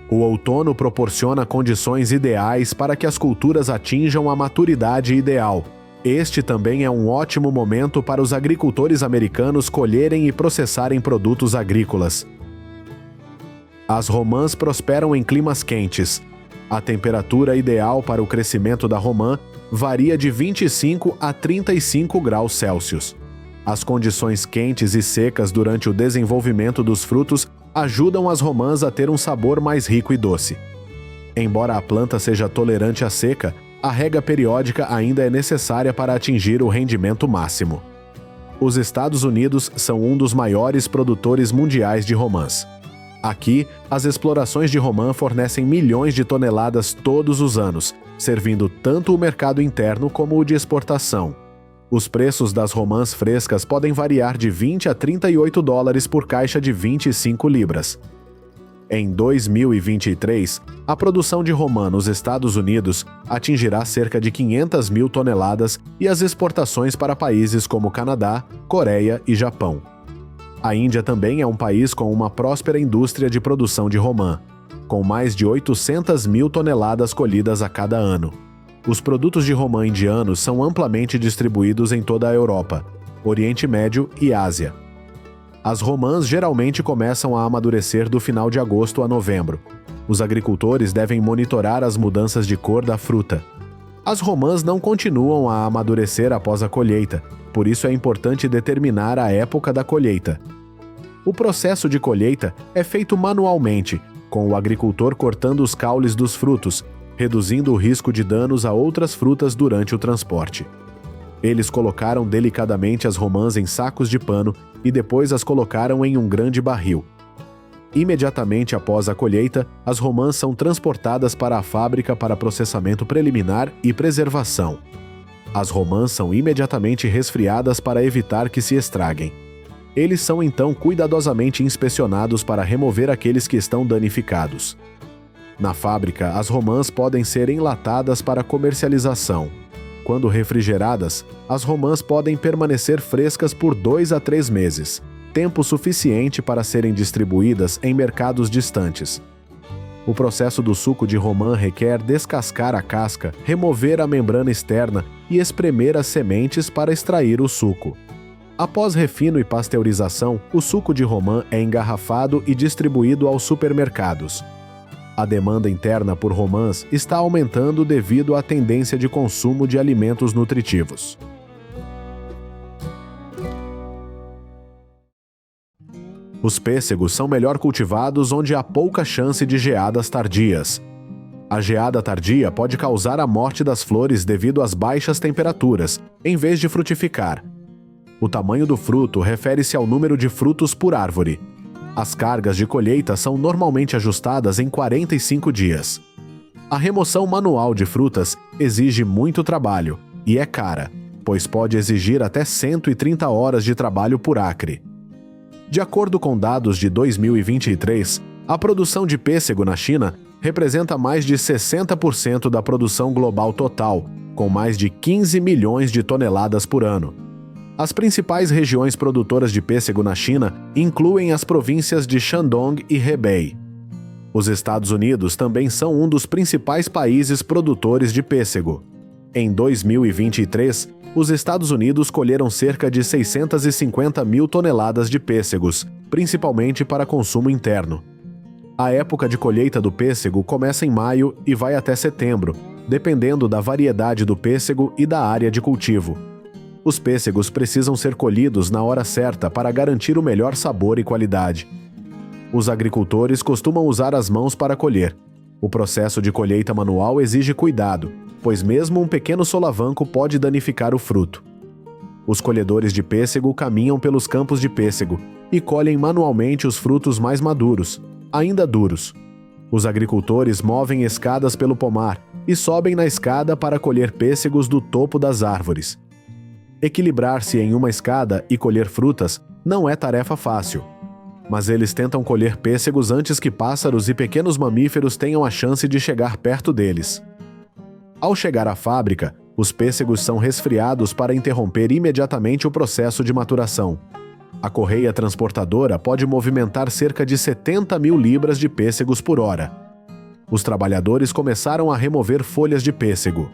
O outono proporciona condições ideais para que as culturas atinjam a maturidade ideal. Este também é um ótimo momento para os agricultores americanos colherem e processarem produtos agrícolas. As romãs prosperam em climas quentes. A temperatura ideal para o crescimento da romã varia de 25 a 35 graus Celsius. As condições quentes e secas durante o desenvolvimento dos frutos ajudam as romãs a ter um sabor mais rico e doce. Embora a planta seja tolerante à seca, a rega periódica ainda é necessária para atingir o rendimento máximo. Os Estados Unidos são um dos maiores produtores mundiais de romãs. Aqui, as explorações de romã fornecem milhões de toneladas todos os anos, servindo tanto o mercado interno como o de exportação. Os preços das romãs frescas podem variar de 20 a 38 dólares por caixa de 25 libras. Em 2023, a produção de romã nos Estados Unidos atingirá cerca de 500 mil toneladas e as exportações para países como Canadá, Coreia e Japão. A Índia também é um país com uma próspera indústria de produção de romã, com mais de 800 mil toneladas colhidas a cada ano. Os produtos de romã indianos são amplamente distribuídos em toda a Europa, Oriente Médio e Ásia. As romãs geralmente começam a amadurecer do final de agosto a novembro. Os agricultores devem monitorar as mudanças de cor da fruta. As romãs não continuam a amadurecer após a colheita, por isso é importante determinar a época da colheita. O processo de colheita é feito manualmente, com o agricultor cortando os caules dos frutos, reduzindo o risco de danos a outras frutas durante o transporte. Eles colocaram delicadamente as romãs em sacos de pano e depois as colocaram em um grande barril. Imediatamente após a colheita, as romãs são transportadas para a fábrica para processamento preliminar e preservação. As romãs são imediatamente resfriadas para evitar que se estraguem. Eles são então cuidadosamente inspecionados para remover aqueles que estão danificados. Na fábrica, as romãs podem ser enlatadas para comercialização. Quando refrigeradas, as romãs podem permanecer frescas por 2 a 3 meses, tempo suficiente para serem distribuídas em mercados distantes. O processo do suco de romã requer descascar a casca, remover a membrana externa e espremer as sementes para extrair o suco. Após refino e pasteurização, o suco de romã é engarrafado e distribuído aos supermercados. A demanda interna por romãs está aumentando devido à tendência de consumo de alimentos nutritivos. Os pêssegos são melhor cultivados onde há pouca chance de geadas tardias. A geada tardia pode causar a morte das flores devido às baixas temperaturas, em vez de frutificar. O tamanho do fruto refere-se ao número de frutos por árvore. As cargas de colheita são normalmente ajustadas em 45 dias. A remoção manual de frutas exige muito trabalho e é cara, pois pode exigir até 130 horas de trabalho por acre. De acordo com dados de 2023, a produção de pêssego na China representa mais de 60% da produção global total, com mais de 15 milhões de toneladas por ano. As principais regiões produtoras de pêssego na China incluem as províncias de Shandong e Hebei. Os Estados Unidos também são um dos principais países produtores de pêssego. Em 2023, os Estados Unidos colheram cerca de 650 mil toneladas de pêssegos, principalmente para consumo interno. A época de colheita do pêssego começa em maio e vai até setembro, dependendo da variedade do pêssego e da área de cultivo. Os pêssegos precisam ser colhidos na hora certa para garantir o melhor sabor e qualidade. Os agricultores costumam usar as mãos para colher. O processo de colheita manual exige cuidado, pois mesmo um pequeno solavanco pode danificar o fruto. Os colhedores de pêssego caminham pelos campos de pêssego e colhem manualmente os frutos mais maduros, ainda duros. Os agricultores movem escadas pelo pomar e sobem na escada para colher pêssegos do topo das árvores. Equilibrar-se em uma escada e colher frutas não é tarefa fácil, mas eles tentam colher pêssegos antes que pássaros e pequenos mamíferos tenham a chance de chegar perto deles. Ao chegar à fábrica, os pêssegos são resfriados para interromper imediatamente o processo de maturação. A correia transportadora pode movimentar cerca de 70 mil libras de pêssegos por hora. Os trabalhadores começaram a remover folhas de pêssego.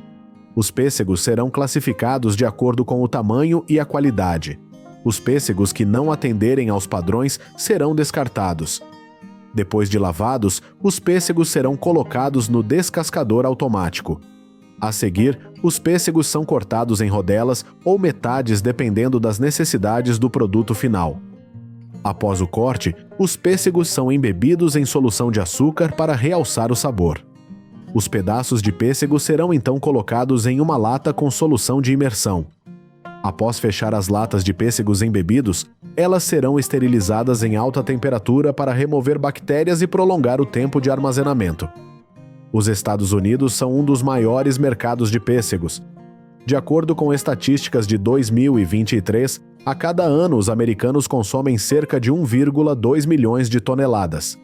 Os pêssegos serão classificados de acordo com o tamanho e a qualidade. Os pêssegos que não atenderem aos padrões serão descartados. Depois de lavados, os pêssegos serão colocados no descascador automático. A seguir, os pêssegos são cortados em rodelas ou metades dependendo das necessidades do produto final. Após o corte, os pêssegos são embebidos em solução de açúcar para realçar o sabor. Os pedaços de pêssego serão então colocados em uma lata com solução de imersão. Após fechar as latas de pêssegos embebidos, elas serão esterilizadas em alta temperatura para remover bactérias e prolongar o tempo de armazenamento. Os Estados Unidos são um dos maiores mercados de pêssegos. De acordo com estatísticas de 2023, a cada ano os americanos consomem cerca de 1,2 milhões de toneladas.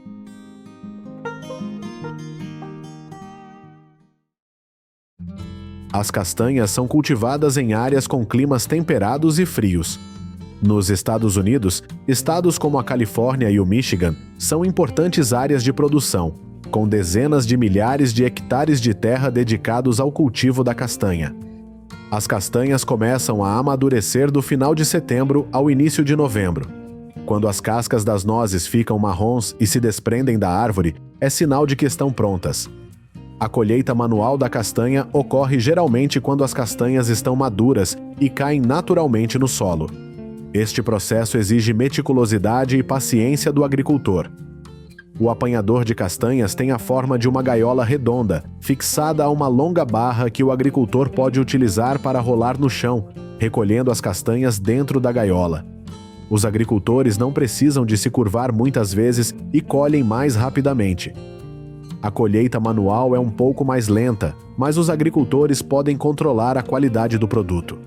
As castanhas são cultivadas em áreas com climas temperados e frios. Nos Estados Unidos, estados como a Califórnia e o Michigan são importantes áreas de produção, com dezenas de milhares de hectares de terra dedicados ao cultivo da castanha. As castanhas começam a amadurecer do final de setembro ao início de novembro. Quando as cascas das nozes ficam marrons e se desprendem da árvore, é sinal de que estão prontas. A colheita manual da castanha ocorre geralmente quando as castanhas estão maduras e caem naturalmente no solo. Este processo exige meticulosidade e paciência do agricultor. O apanhador de castanhas tem a forma de uma gaiola redonda, fixada a uma longa barra que o agricultor pode utilizar para rolar no chão, recolhendo as castanhas dentro da gaiola. Os agricultores não precisam de se curvar muitas vezes e colhem mais rapidamente. A colheita manual é um pouco mais lenta, mas os agricultores podem controlar a qualidade do produto.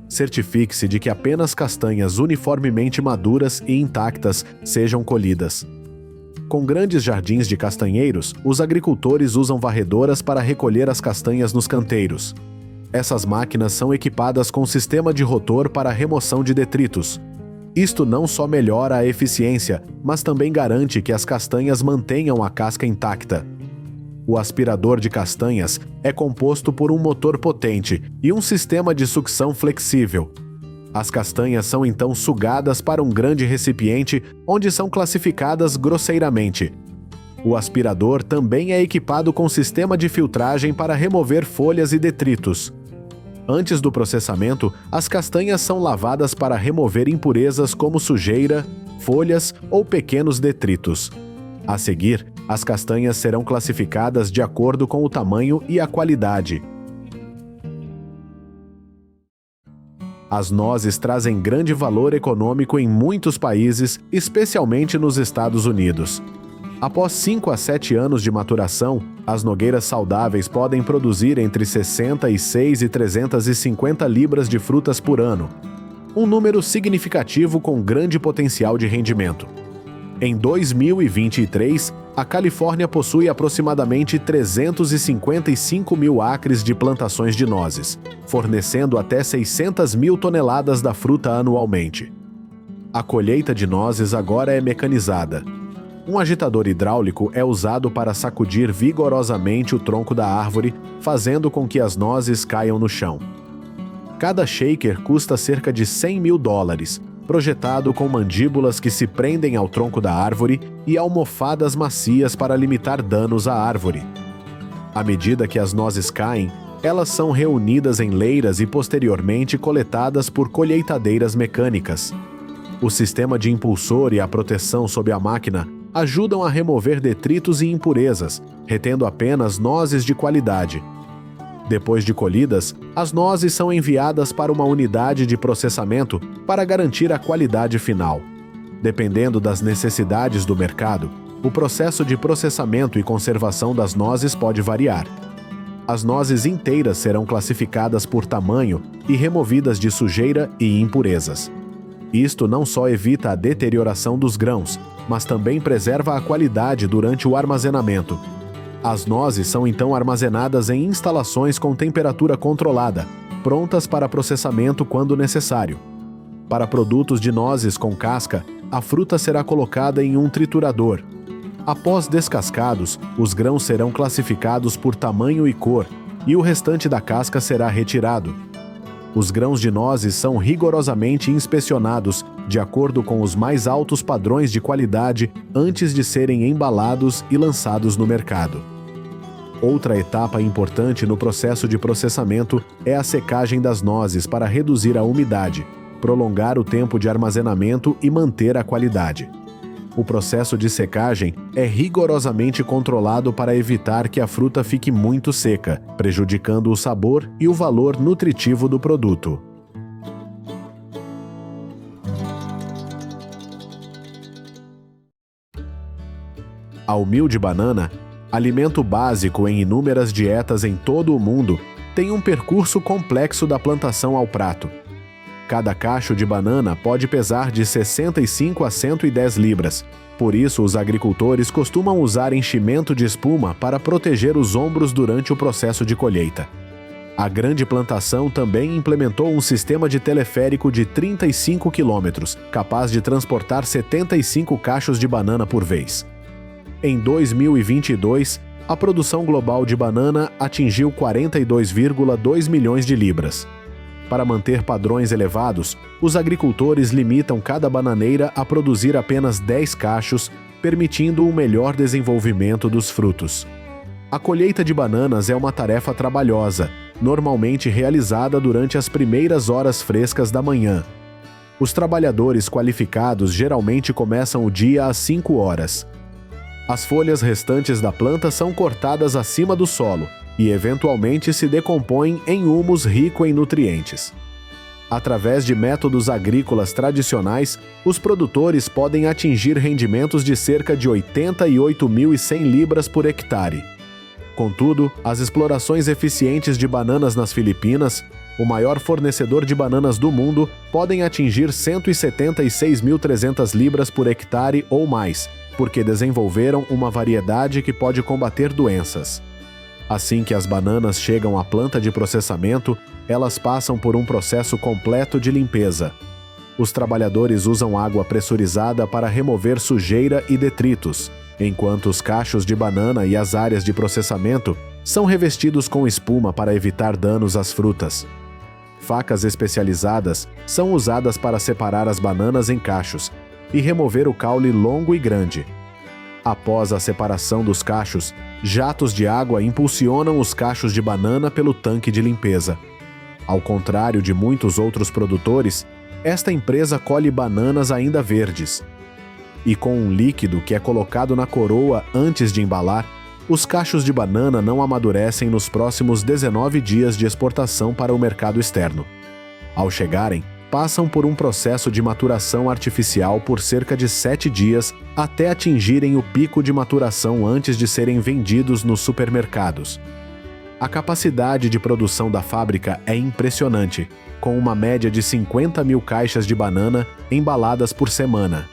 Certifique-se de que apenas castanhas uniformemente maduras e intactas sejam colhidas. Com grandes jardins de castanheiros, os agricultores usam varredoras para recolher as castanhas nos canteiros. Essas máquinas são equipadas com sistema de rotor para remoção de detritos. Isto não só melhora a eficiência, mas também garante que as castanhas mantenham a casca intacta. O aspirador de castanhas é composto por um motor potente e um sistema de sucção flexível. As castanhas são então sugadas para um grande recipiente, onde são classificadas grosseiramente. O aspirador também é equipado com sistema de filtragem para remover folhas e detritos. Antes do processamento, as castanhas são lavadas para remover impurezas como sujeira, folhas ou pequenos detritos. A seguir, as castanhas serão classificadas de acordo com o tamanho e a qualidade. As nozes trazem grande valor econômico em muitos países, especialmente nos Estados Unidos. Após 5 a 7 anos de maturação, as nogueiras saudáveis podem produzir entre 66 e 350 libras de frutas por ano, um número significativo com grande potencial de rendimento. Em 2023, a Califórnia possui aproximadamente 355 mil acres de plantações de nozes, fornecendo até 600 mil toneladas da fruta anualmente. A colheita de nozes agora é mecanizada. Um agitador hidráulico é usado para sacudir vigorosamente o tronco da árvore, fazendo com que as nozes caiam no chão. Cada shaker custa cerca de $100 mil, projetado com mandíbulas que se prendem ao tronco da árvore e almofadas macias para limitar danos à árvore. À medida que as nozes caem, elas são reunidas em leiras e posteriormente coletadas por colheitadeiras mecânicas. O sistema de impulsor e a proteção sob a máquina ajudam a remover detritos e impurezas, retendo apenas nozes de qualidade. Depois de colhidas, as nozes são enviadas para uma unidade de processamento para garantir a qualidade final. Dependendo das necessidades do mercado, o processo de processamento e conservação das nozes pode variar. As nozes inteiras serão classificadas por tamanho e removidas de sujeira e impurezas. Isto não só evita a deterioração dos grãos, mas também preserva a qualidade durante o armazenamento. As nozes são então armazenadas em instalações com temperatura controlada, prontas para processamento quando necessário. Para produtos de nozes com casca, a fruta será colocada em um triturador. Após descascados, os grãos serão classificados por tamanho e cor, e o restante da casca será retirado. Os grãos de nozes são rigorosamente inspecionados de acordo com os mais altos padrões de qualidade antes de serem embalados e lançados no mercado. Outra etapa importante no processo de processamento é a secagem das nozes para reduzir a umidade, prolongar o tempo de armazenamento e manter a qualidade. O processo de secagem é rigorosamente controlado para evitar que a fruta fique muito seca, prejudicando o sabor e o valor nutritivo do produto. A humilde banana, alimento básico em inúmeras dietas em todo o mundo, tem um percurso complexo da plantação ao prato. Cada cacho de banana pode pesar de 65 a 110 libras. Por isso, os agricultores costumam usar enchimento de espuma para proteger os ombros durante o processo de colheita. A grande plantação também implementou um sistema de teleférico de 35 quilômetros, capaz de transportar 75 cachos de banana por vez. Em 2022, a produção global de banana atingiu 42,2 milhões de libras. Para manter padrões elevados, os agricultores limitam cada bananeira a produzir apenas 10 cachos, permitindo um melhor desenvolvimento dos frutos. A colheita de bananas é uma tarefa trabalhosa, normalmente realizada durante as primeiras horas frescas da manhã. Os trabalhadores qualificados geralmente começam o dia às 5 horas. As folhas restantes da planta são cortadas acima do solo e eventualmente se decompõem em humus rico em nutrientes. Através de métodos agrícolas tradicionais, os produtores podem atingir rendimentos de cerca de 88.100 libras por hectare. Contudo, as explorações eficientes de bananas nas Filipinas, o maior fornecedor de bananas do mundo, podem atingir 176.300 libras por hectare ou mais, porque desenvolveram uma variedade que pode combater doenças. Assim que as bananas chegam à planta de processamento, elas passam por um processo completo de limpeza. Os trabalhadores usam água pressurizada para remover sujeira e detritos, enquanto os cachos de banana e as áreas de processamento são revestidos com espuma para evitar danos às frutas. Facas especializadas são usadas para separar as bananas em cachos e remover o caule longo e grande. Após a separação dos cachos, jatos de água impulsionam os cachos de banana pelo tanque de limpeza. Ao contrário de muitos outros produtores, esta empresa colhe bananas ainda verdes. E com um líquido que é colocado na coroa antes de embalar, os cachos de banana não amadurecem nos próximos 19 dias de exportação para o mercado externo. Ao chegarem, passam por um processo de maturação artificial por cerca de 7 dias até atingirem o pico de maturação antes de serem vendidos nos supermercados. A capacidade de produção da fábrica é impressionante, com uma média de 50.000 caixas de banana embaladas por semana.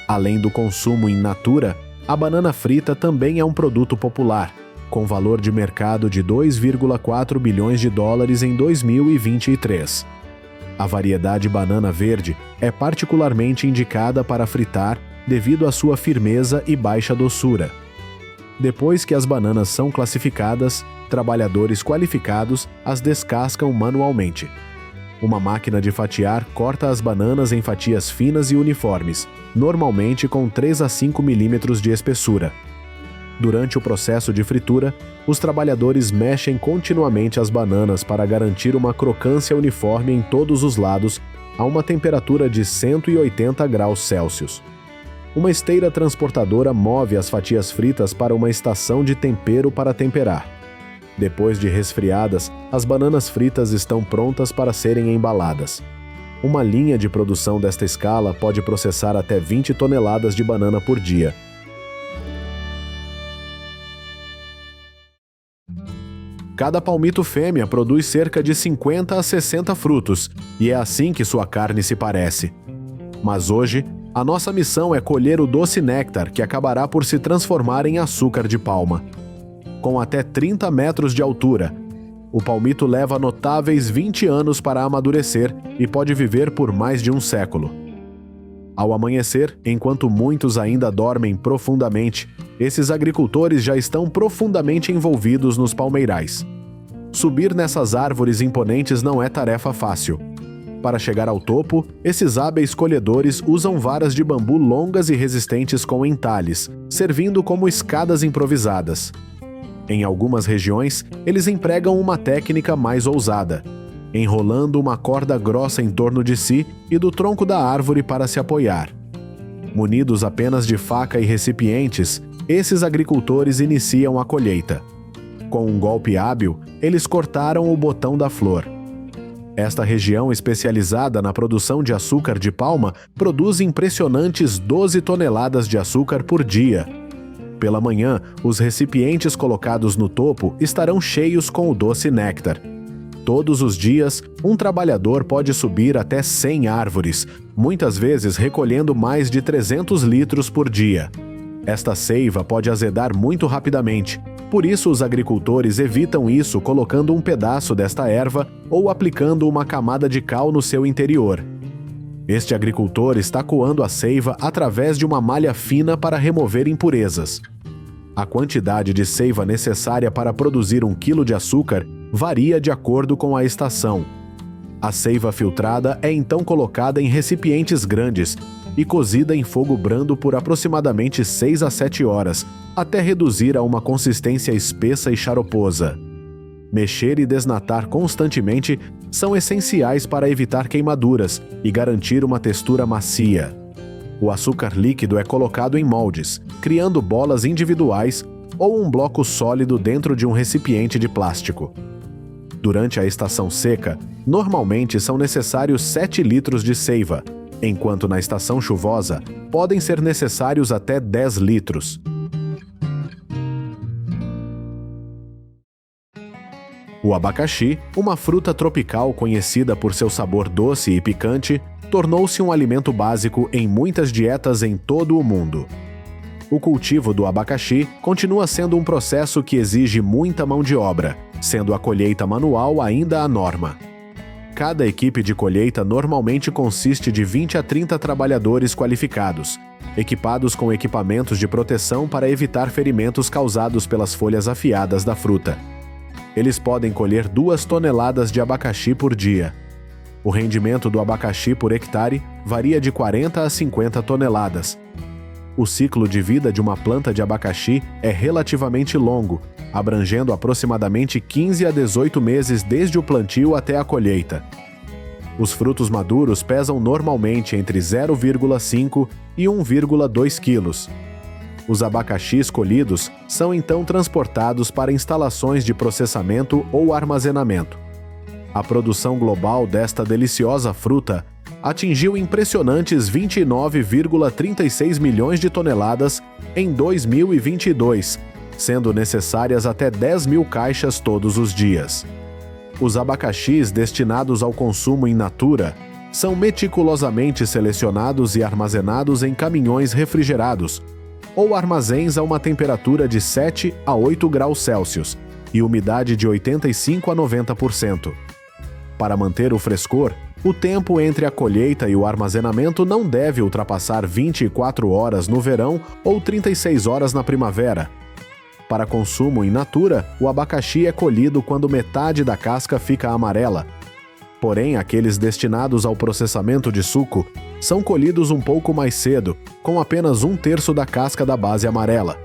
Além do consumo in natura, a banana frita também é um produto popular, com valor de mercado de 2,4 bilhões de dólares em 2023. A variedade banana verde é particularmente indicada para fritar devido à sua firmeza e baixa doçura. Depois que as bananas são classificadas, trabalhadores qualificados as descascam manualmente. Uma máquina de fatiar corta as bananas em fatias finas e uniformes, normalmente com 3 a 5 milímetros de espessura. Durante o processo de fritura, os trabalhadores mexem continuamente as bananas para garantir uma crocância uniforme em todos os lados a uma temperatura de 180 graus Celsius. Uma esteira transportadora move as fatias fritas para uma estação de tempero para temperar. Depois de resfriadas, as bananas fritas estão prontas para serem embaladas. Uma linha de produção desta escala pode processar até 20 toneladas de banana por dia. Cada palmito fêmea produz cerca de 50 a 60 frutos, e é assim que sua carne se parece. Mas hoje, a nossa missão é colher o doce néctar que acabará por se transformar em açúcar de palma. Com até 30 metros de altura, o palmito leva notáveis 20 anos para amadurecer e pode viver por mais de um século. Ao amanhecer, enquanto muitos ainda dormem profundamente, esses agricultores já estão profundamente envolvidos nos palmeirais. Subir nessas árvores imponentes não é tarefa fácil. Para chegar ao topo, esses hábeis colhedores usam varas de bambu longas e resistentes com entalhes, servindo como escadas improvisadas. Em algumas regiões, eles empregam uma técnica mais ousada, enrolando uma corda grossa em torno de si e do tronco da árvore para se apoiar. Munidos apenas de faca e recipientes, esses agricultores iniciam a colheita. Com um golpe hábil, eles cortaram o botão da flor. Esta região especializada na produção de açúcar de palma produz impressionantes 12 toneladas de açúcar por dia. Pela manhã, os recipientes colocados no topo estarão cheios com o doce néctar. Todos os dias, um trabalhador pode subir até 100 árvores, muitas vezes recolhendo mais de 300 litros por dia. Esta seiva pode azedar muito rapidamente, por isso os agricultores evitam isso colocando um pedaço desta erva ou aplicando uma camada de cal no seu interior. Este agricultor está coando a seiva através de uma malha fina para remover impurezas. A quantidade de seiva necessária para produzir 1 quilo de açúcar varia de acordo com a estação. A seiva filtrada é então colocada em recipientes grandes e cozida em fogo brando por aproximadamente 6 a 7 horas, até reduzir a uma consistência espessa e xaroposa. Mexer e desnatar constantemente são essenciais para evitar queimaduras e garantir uma textura macia. O açúcar líquido é colocado em moldes, criando bolas individuais ou um bloco sólido dentro de um recipiente de plástico. Durante a estação seca, normalmente são necessários 7 litros de seiva, enquanto na estação chuvosa podem ser necessários até 10 litros. O abacaxi, uma fruta tropical conhecida por seu sabor doce e picante, tornou-se um alimento básico em muitas dietas em todo o mundo. O cultivo do abacaxi continua sendo um processo que exige muita mão de obra, sendo a colheita manual ainda a norma. Cada equipe de colheita normalmente consiste de 20 a 30 trabalhadores qualificados, equipados com equipamentos de proteção para evitar ferimentos causados pelas folhas afiadas da fruta. Eles podem colher 2 toneladas de abacaxi por dia. O rendimento do abacaxi por hectare varia de 40 a 50 toneladas. O ciclo de vida de uma planta de abacaxi é relativamente longo, abrangendo aproximadamente 15 a 18 meses desde o plantio até a colheita. Os frutos maduros pesam normalmente entre 0,5 e 1,2 quilos. Os abacaxis colhidos são então transportados para instalações de processamento ou armazenamento. A produção global desta deliciosa fruta atingiu impressionantes 29,36 milhões de toneladas em 2022, sendo necessárias até 10 mil caixas todos os dias. Os abacaxis destinados ao consumo in natura são meticulosamente selecionados e armazenados em caminhões refrigerados, ou armazéns a uma temperatura de 7 a 8 graus Celsius e umidade de 85 a 90%. Para manter o frescor, o tempo entre a colheita e o armazenamento não deve ultrapassar 24 horas no verão ou 36 horas na primavera. Para consumo in natura, o abacaxi é colhido quando metade da casca fica amarela. Porém, aqueles destinados ao processamento de suco são colhidos um pouco mais cedo, com apenas 1/3 da casca da base amarela.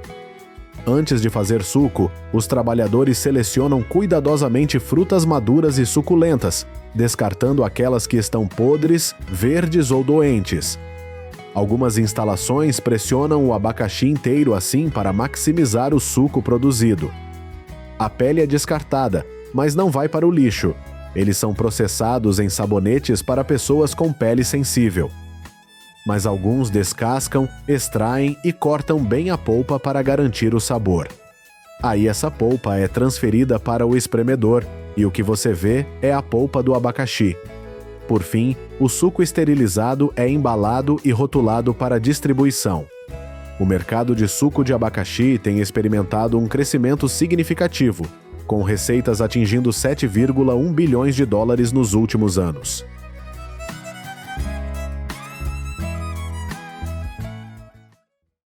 Antes de fazer suco, os trabalhadores selecionam cuidadosamente frutas maduras e suculentas, descartando aquelas que estão podres, verdes ou doentes. Algumas instalações pressionam o abacaxi inteiro assim para maximizar o suco produzido. A pele é descartada, mas não vai para o lixo. Eles são processados em sabonetes para pessoas com pele sensível. Mas alguns descascam, extraem e cortam bem a polpa para garantir o sabor. Aí essa polpa é transferida para o espremedor e o que você vê é a polpa do abacaxi. Por fim, o suco esterilizado é embalado e rotulado para distribuição. O mercado de suco de abacaxi tem experimentado um crescimento significativo, com receitas atingindo 7,1 bilhões de dólares nos últimos anos.